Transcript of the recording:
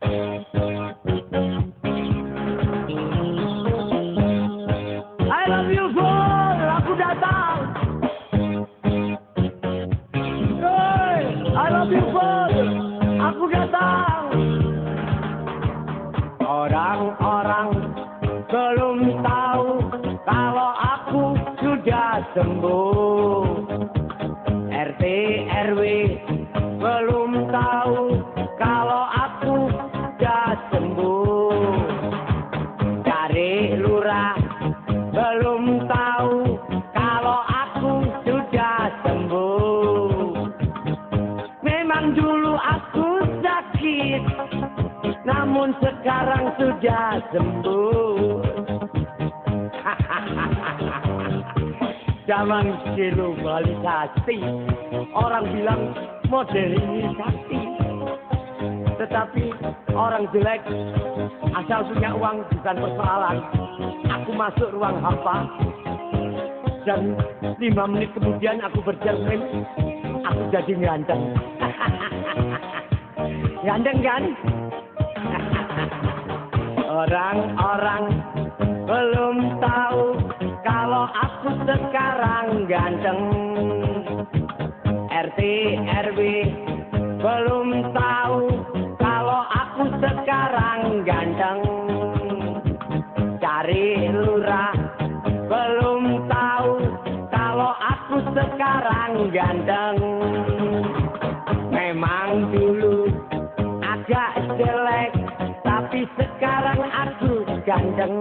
I love you for aku datang. Hey, I love you for aku datang. Orang-orang belum tahu kalau aku sudah sembuh. RT RW belum tahu kalau aku sudah sembuh. Dari lurah belum tahu kalau aku sudah sembuh. Memang dulu aku sakit, namun sekarang sudah sembuh. Zaman globalisasi, orang bilang modernisasi. Tetapi orang jelek asal punya uang bukan persoalan. Aku masuk ruang hampa dan 5 menit kemudian aku bercermin, aku jadi ganteng. Ganteng kan? Orang-orang belum tahu kalau aku sekarang ganteng. RT RW belum tahu kalau aku sekarang ganteng. Cari lurah belum tahu kalau aku sekarang ganteng. Memang dulu agak jelek, tapi sekarang aku ganteng.